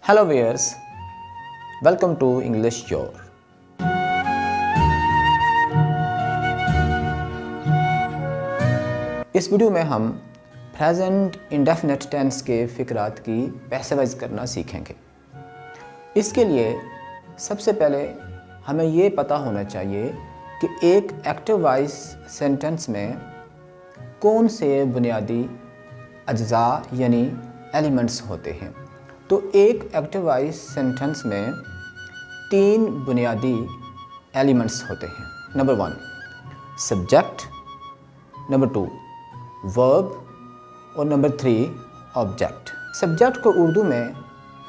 Hello viewers, welcome to English Your. इस video में हम प्रेजेंट इंडेफिनिट टेंस के फ़िक्रात की पैसेवाइज करना सीखेंगे। इसके लिए सबसे पहले हमें ये पता होना चाहिए कि एक एक्टिव वॉइस सेंटेंस में कौन से बुनियादी अज्जा यानी एलिमेंट्स होते हैं। तो एक एक्टिव वॉइस सेंटेंस में 3 बुनियादी एलिमेंट्स होते हैं। नंबर 1 सब्जेक्ट, नंबर 2 वर्ब और नंबर 3 ऑब्जेक्ट। सब्जेक्ट को उर्दू में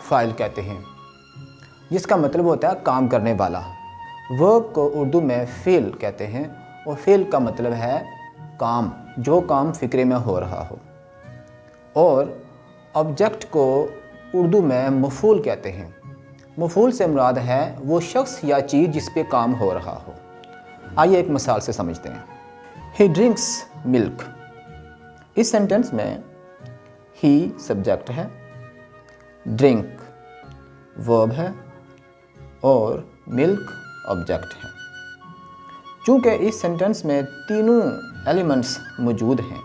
फ़ाइल कहते हैं, जिसका मतलब होता है काम करने वाला। वर्ब को उर्दू में फ़ेल कहते हैं और फ़ेल का मतलब है काम, जो काम फ़िक्रे में हो रहा हो। और ऑब्जेक्ट को उर्दू में मफूल कहते हैं। मफूल से मुराद है वो शख्स या चीज़ जिस पे काम हो रहा हो। आइए एक मिसाल से समझते हैं। ही ड्रिंक्स मिल्क। इस सेंटेंस में ही सब्जेक्ट है, ड्रिंक वर्ब है और मिल्क ऑब्जेक्ट है। चूँकि इस सेंटेंस में तीनों एलिमेंट्स मौजूद हैं,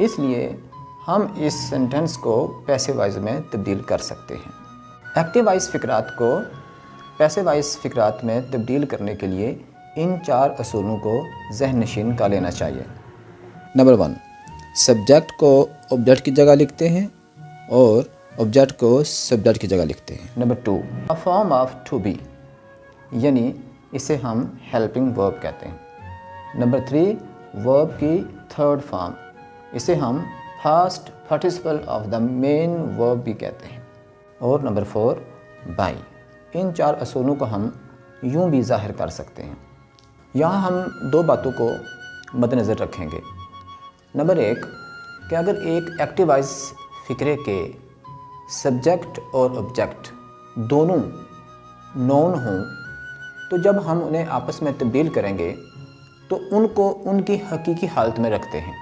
इसलिए हम इस सेंटेंस को पैसिव वॉइस में तब्दील कर सकते हैं। एक्टिव वॉइस फ़िक्रात को पैसिव वॉइस फ़िक्रात में तब्दील करने के लिए इन 4 असूलों को ज़हन नशीन कर लेना चाहिए। नंबर 1 सब्जेक्ट को ऑब्जेक्ट की जगह लिखते हैं और ऑब्जेक्ट को सब्जेक्ट की जगह लिखते हैं। Number 2 a form of to be, यानी इसे हम हेल्पिंग वर्ब कहते हैं। नंबर 3 वर्ब की थर्ड फॉर्म, इसे हम first participle of the main verb भी कहते हैं। और नंबर 4 बाई। इन 4 असूलों को हम यूं भी ज़ाहिर कर सकते हैं। यहाँ हम 2 बातों को मद्देनज़र रखेंगे। नंबर 1 कि अगर एक एक्टिव वॉइस फ़िक्रे के सब्जेक्ट और ऑब्जेक्ट दोनों नॉन हों, तो जब हम उन्हें आपस में तब्दील करेंगे तो उनको उनकी हकीकी हालत में रखते हैं,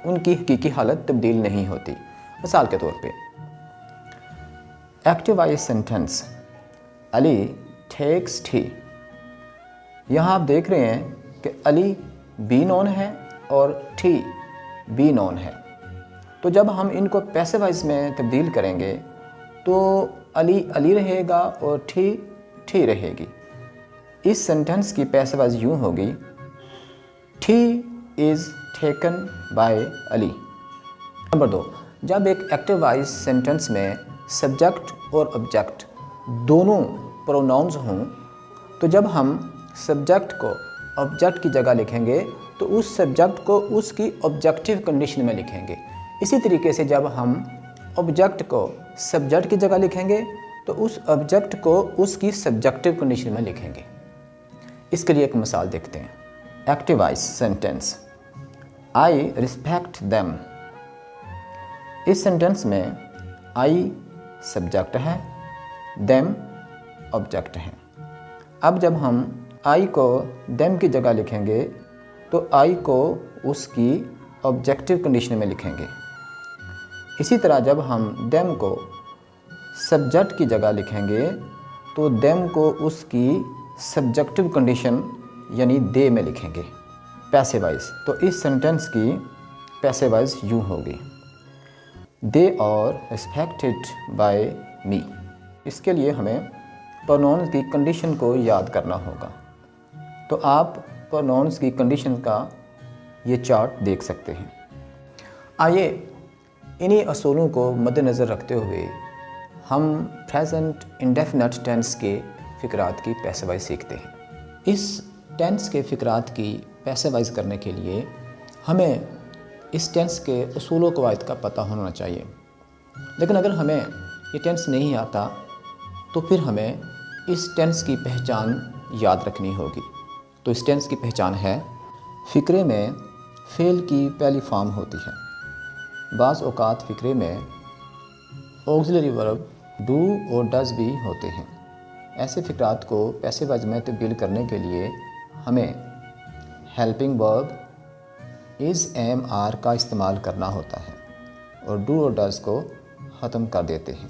उनकी हकीकी हालत तब्दील नहीं होती। मिसाल के तौर पे active voice sentence Ali takes tea. यहाँ आप देख रहे हैं कि अली बी नॉन है और टी बी नॉन है। तो जब हम इनको पैसिव वॉइस में तब्दील करेंगे तो अली अली रहेगा और टी टी रहेगी। इस सेंटेंस की पैसिव वॉइस यूँ होगी T is taken by Ali. Number 2 जब एक एक्टिव वॉइस सेंटेंस में सब्जेक्ट और ऑब्जेक्ट दोनों प्रोनाउंस हों, तो जब हम सब्जेक्ट को ऑब्जेक्ट की जगह लिखेंगे तो उस सब्जेक्ट को उसकी ऑब्जेक्टिव कंडीशन में लिखेंगे। इसी तरीके से जब हम ऑब्जेक्ट को सब्जेक्ट की जगह लिखेंगे तो उस ऑब्जेक्ट को उसकी सब्जेक्टिव कंडीशन में लिखेंगे। इसके लिए एक मिसाल देखते हैं। Active voice sentence I respect them. इस सेंटेंस में आई सब्जेक्ट है, देम ऑब्जेक्ट है। अब जब हम आई को देम की जगह लिखेंगे तो आई को उसकी ऑब्जेक्टिव कंडीशन में लिखेंगे। इसी तरह जब हम देम को सब्जेक्ट की जगह लिखेंगे तो देम को उसकी सब्जेक्टिव कंडीशन यानी दे में लिखेंगे। पैसिव वॉइस, तो इस सेंटेंस की पैसिव वॉइस यूँ होगी दे आर रिस्पेक्टेड बाय मी। इसके लिए हमें प्रोनाउंस की कंडीशन को याद करना होगा। तो आप प्रोनाउंस की कंडीशन का ये चार्ट देख सकते हैं। आइए इन्हीं असूलों को मद्देनज़र रखते हुए हम प्रेजेंट इंडेफिनिट टेंस के फ़िक्रात की पैसिव वॉइस सीखते हैं। इस टेंस के फ़िक्रात की पैसिव वॉइस करने के लिए हमें इस टेंस के उसूल कवायद का पता होना चाहिए। लेकिन अगर हमें ये टेंस नहीं आता तो फिर हमें इस टेंस की पहचान याद रखनी होगी। तो इस टेंस की पहचान है फ़िक्रे में फ़ेल की पहली फॉर्म होती है। बाज़ औक़ात फ़िक्रे में ऑक्सिलरी वर्ब डू और डज़ भी होते हैं। ऐसे फ़िक्रात को पैसिव वॉइस में तब्दील करने के लिए हमें helping verb is am are का इस्तेमाल करना होता है और डू और डज़ को ख़त्म कर देते हैं।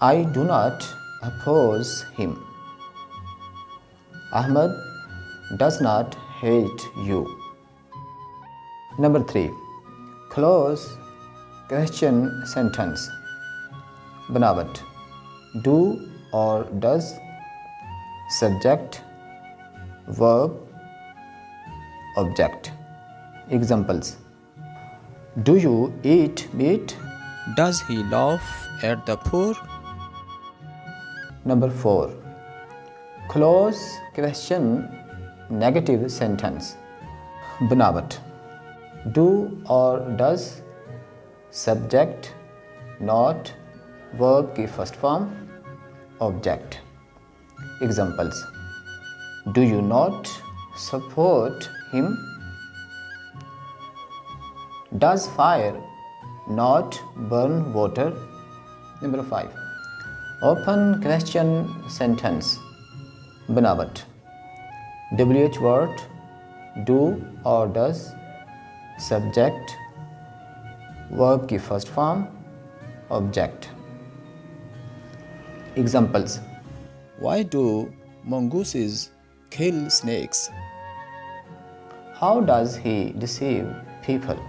I do not oppose him. Ahmed does not hate you. Number 3, close question sentence, बनावट, do or does, subject, verb, object. Examples, do you eat meat? Does he laugh at the poor? Number 4, close question negative sentence, बनावट, do or does, subject, not, verb की first form, object. Examples, do you not support him? Does fire not burn water? Number 5, open question sentence, बनावट, WH word, do or does, subject, verb की first form, object. Examples, why do mongooses kill snakes? How does he deceive people?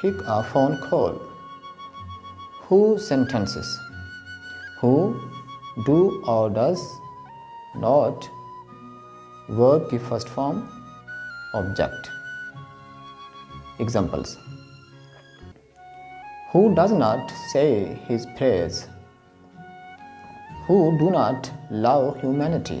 pick a phone call? Who sentences, who, do or does, not, verb की first form, object. Examples, who does not say his prayers? Who do not love humanity?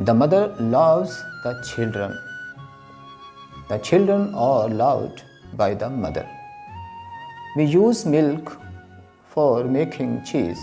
The mother loves the children. The children are loved by the mother. We use milk for making cheese.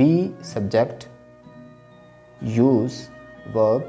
we subject, use verb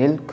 milk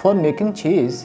For making cheese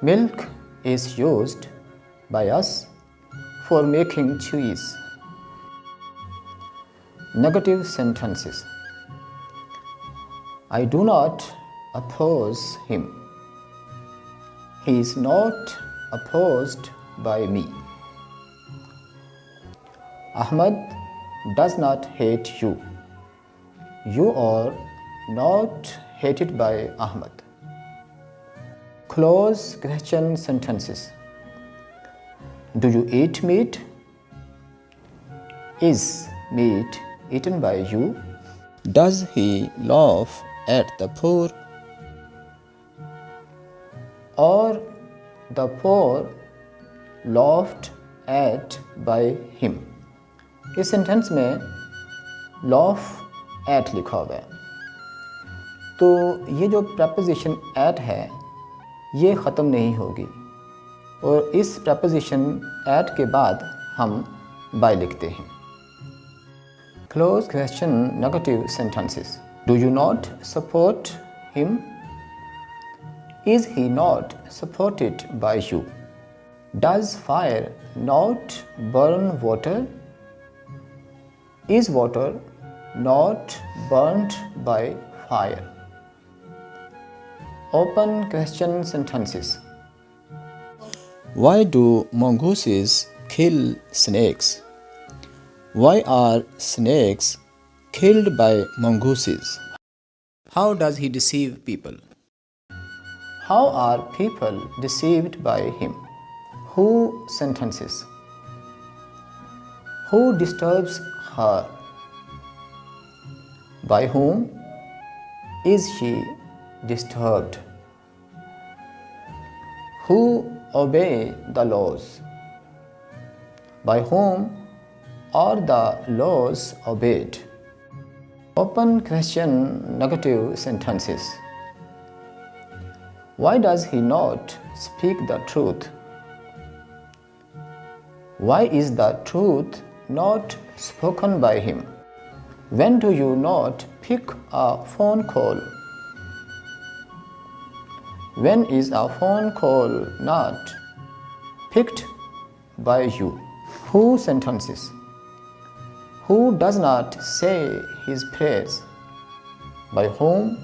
Milk is used by us for making cheese. Negative sentences. I do not oppose him. He is not opposed by me. Ahmad does not hate you. You are not hated by Ahmad. Close question sentences. Do you eat meat? Is meat eaten by you? Does he laugh at the poor? Or the poor laughed at by him? इस sentence में laugh at लिखा हुआ है, तो ये जो preposition at है ये ख़त्म नहीं होगी और इस प्रपोजिशन at के बाद हम by लिखते हैं. Close question negative sentences. Do you not support him? Is he not supported by you? Does fire not burn water? Is water not burnt by fire? Open question sentences. Why do mongooses kill snakes? Why are snakes killed by mongooses? How does he deceive people? How are people deceived by him? Who sentences. Who disturbs her? By whom is she disturbed? Who obey the laws? By whom are the laws obeyed? Open question negative sentences. Why does he not speak the truth? Why is the truth not spoken by him? When do you not pick a phone call? When is a phone call not picked by you? Who sentences. Who does not say his prayers? By whom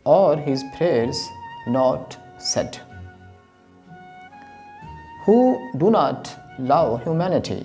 are his prayers not said? Who do not love humanity?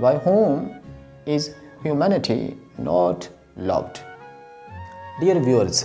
by whom is humanity not loved. Dear viewers,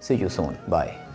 see you soon. Bye.